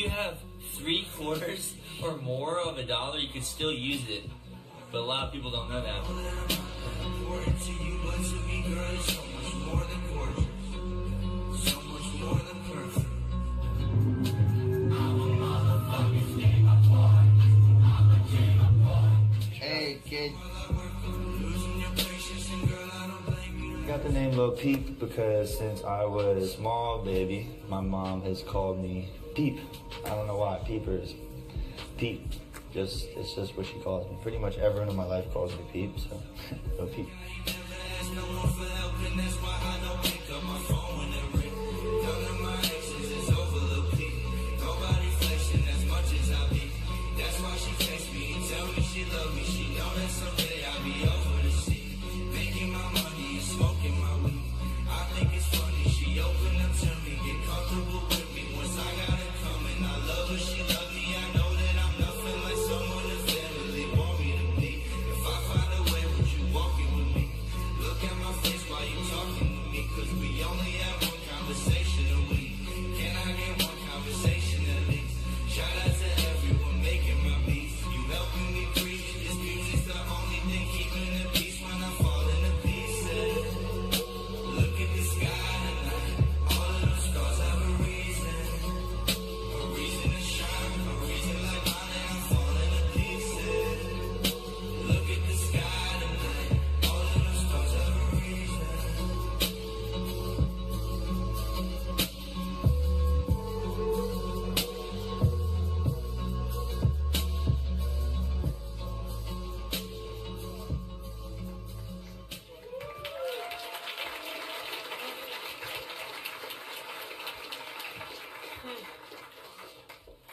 you have 3/4 or more of a dollar, you could still use it. But a lot of people don't know that. Hey, kid. I got the name Lil Peep because since I was a small baby, my mom has called me Peep. I don't know why. Peepers. Peep. It's just what she calls me. Pretty much everyone in my life calls me Peep, so Lil Peep.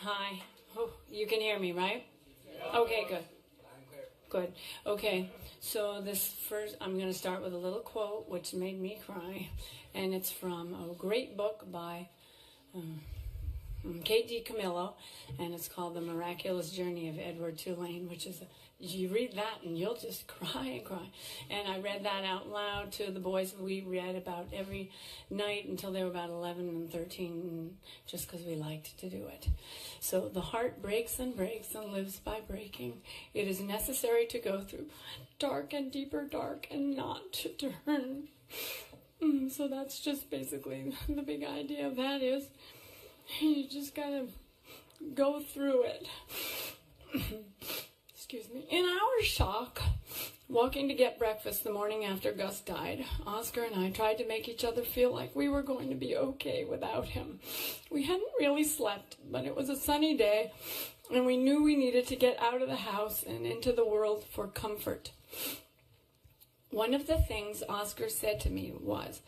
Hi. Oh, you can hear me, right? Okay, good. Good. Okay, so this first, I'm going to start with a little quote which made me cry, and it's from a great book by K.D. Camillo, and it's called The Miraculous Journey of Edward Tulane, which is, you read that and you'll just cry and cry. And I read that out loud to the boys. We read about every night until they were about 11 and 13, just because we liked to do it. So the heart breaks and lives by breaking. It is necessary to go through dark and deeper dark and not to turn. So that's just basically the big idea of that is, you just gotta go through it. Excuse me. In our shock, walking to get breakfast the morning after Gus died, Oscar and I tried to make each other feel like we were going to be okay without him. We hadn't really slept, but it was a sunny day, and we knew we needed to get out of the house and into the world for comfort. One of the things Oscar said to me was,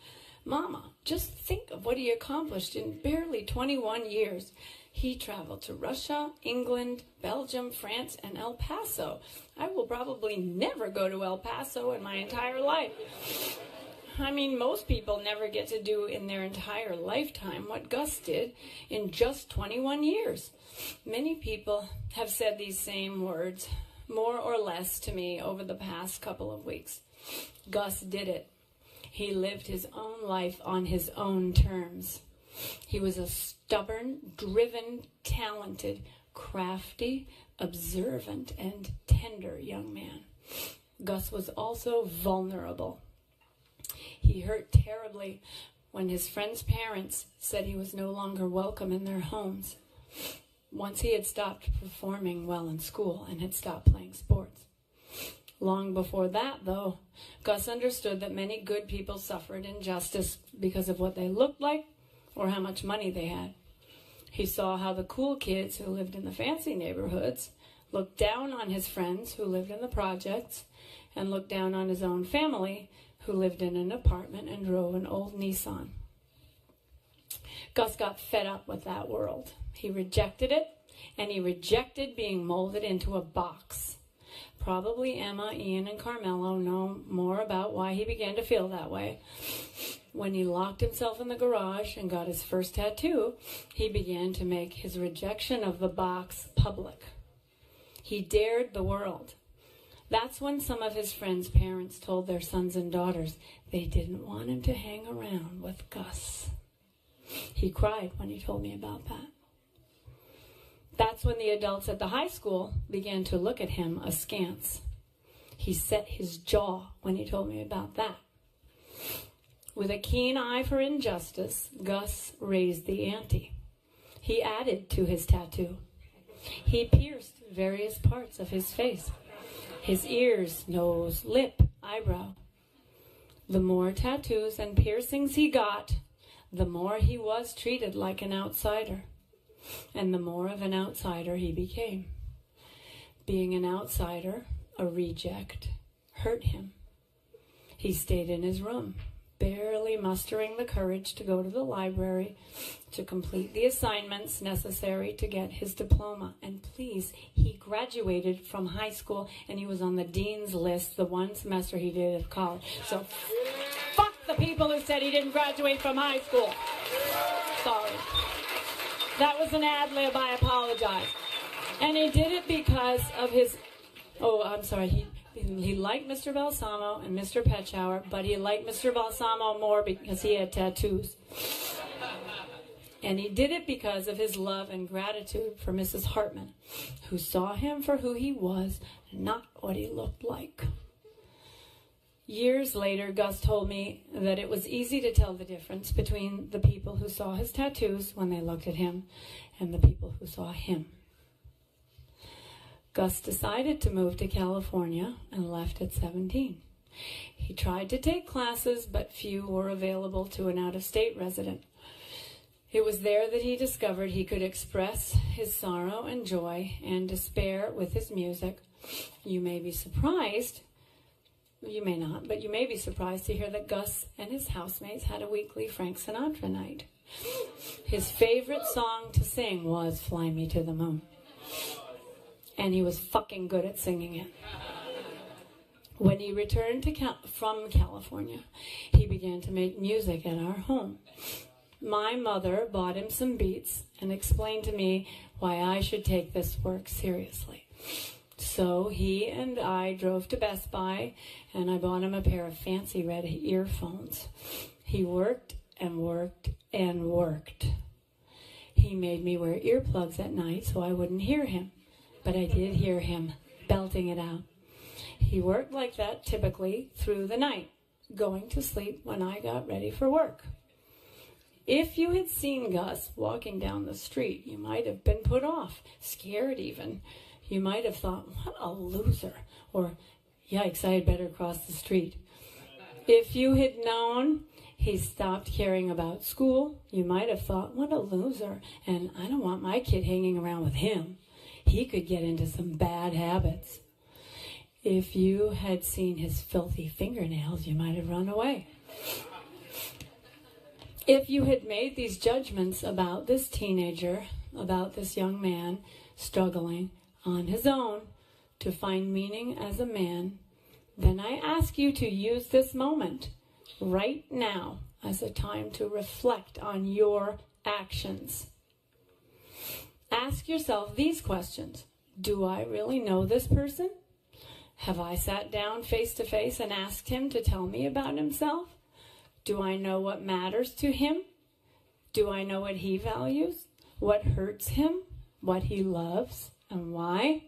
"Mama, just think of what he accomplished in barely 21 years. He traveled to Russia, England, Belgium, France, and El Paso. I will probably never go to El Paso in my entire life." I mean, most people never get to do in their entire lifetime what Gus did in just 21 years. Many people have said these same words, more or less, to me over the past couple of weeks. Gus did it. He lived his own life on his own terms. He was a stubborn, driven, talented, crafty, observant, and tender young man. Gus was also vulnerable. He hurt terribly when his friends' parents said he was no longer welcome in their homes, once he had stopped performing well in school and had stopped playing sports. Long before that, though, Gus understood that many good people suffered injustice because of what they looked like or how much money they had. He saw how the cool kids who lived in the fancy neighborhoods looked down on his friends who lived in the projects and looked down on his own family who lived in an apartment and drove an old Nissan. Gus got fed up with that world. He rejected it, and he rejected being molded into a box. Probably Emma, Ian, and Carmelo know more about why he began to feel that way. When he locked himself in the garage and got his first tattoo, he began to make his rejection of the box public. He dared the world. That's when some of his friends' parents told their sons and daughters they didn't want him to hang around with Gus. He cried when he told me about that. That's when the adults at the high school began to look at him askance. He set his jaw when he told me about that. With a keen eye for injustice, Gus raised the ante. He added to his tattoo. He pierced various parts of his face. His ears, nose, lip, eyebrow. The more tattoos and piercings he got, the more he was treated like an outsider. And the more of an outsider he became. Being an outsider, a reject, hurt him. He stayed in his room, barely mustering the courage to go to the library to complete the assignments necessary to get his diploma. And please, he graduated from high school and he was on the dean's list the one semester he did at college. So fuck the people who said he didn't graduate from high school. Sorry. That was an ad-lib, I apologize. And he did it because of his, he liked Mr. Balsamo and Mr. Petschauer, but he liked Mr. Balsamo more because he had tattoos. And he did it because of his love and gratitude for Mrs. Hartman, who saw him for who he was, not what he looked like. Years later, Gus told me that it was easy to tell the difference between the people who saw his tattoos when they looked at him and the people who saw him. Gus decided to move to California and left at 17. He tried to take classes, but few were available to an out-of-state resident. It was there that he discovered he could express his sorrow and joy and despair with his music. You may be surprised, you may not, but you may be surprised to hear that Gus and his housemates had a weekly Frank Sinatra night. His favorite song to sing was Fly Me to the Moon. And he was fucking good at singing it. When he returned from California, he began to make music at our home. My mother bought him some beats and explained to me why I should take this work seriously. So he and I drove to Best Buy, and I bought him a pair of fancy red earphones. He worked and worked and worked. He made me wear earplugs at night so I wouldn't hear him, but I did hear him belting it out. He worked like that typically through the night, going to sleep when I got ready for work. If you had seen Gus walking down the street, you might have been put off, scared even. You might have thought, what a loser, or yikes, I had better cross the street. If you had known he stopped caring about school, you might have thought, what a loser, and I don't want my kid hanging around with him. He could get into some bad habits. If you had seen his filthy fingernails, you might have run away. If you had made these judgments about this teenager, about this young man struggling on his own to find meaning as a man, then I ask you to use this moment right now as a time to reflect on your actions. Ask yourself these questions. Do I really know this person? Have I sat down face to face and asked him to tell me about himself? Do I know what matters to him? Do I know what he values? What hurts him? What he loves? And why?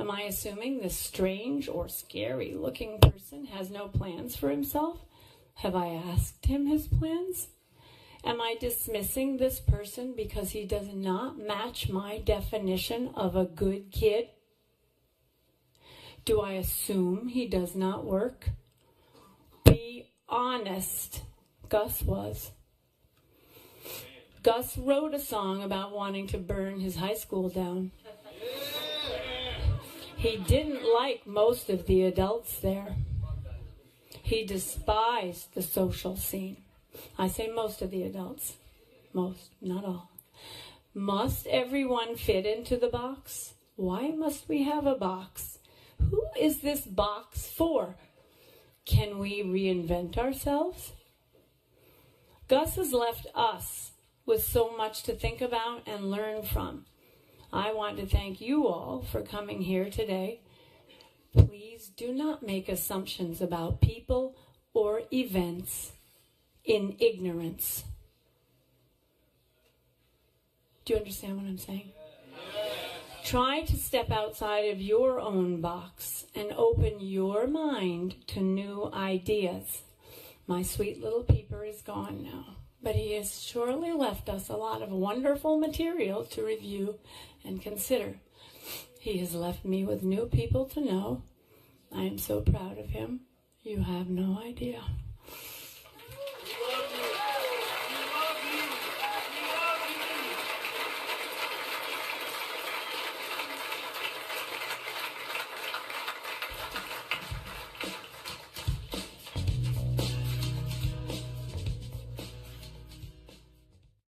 Am I assuming this strange or scary looking person has no plans for himself? Have I asked him his plans? Am I dismissing this person because he does not match my definition of a good kid? Do I assume he does not work? Be honest. Gus was. Gus wrote a song about wanting to burn his high school down. He didn't like most of the adults there. He despised the social scene. I say most of the adults. Most, not all. Must everyone fit into the box? Why must we have a box? Who is this box for? Can we reinvent ourselves? Gus has left us with so much to think about and learn from. I want to thank you all for coming here today. Please do not make assumptions about people or events in ignorance. Do you understand what I'm saying? Try to step outside of your own box and open your mind to new ideas. My sweet little Peeper is gone now, but he has surely left us a lot of wonderful material to review and consider. He has left me with new people to know. I am so proud of him. You have no idea.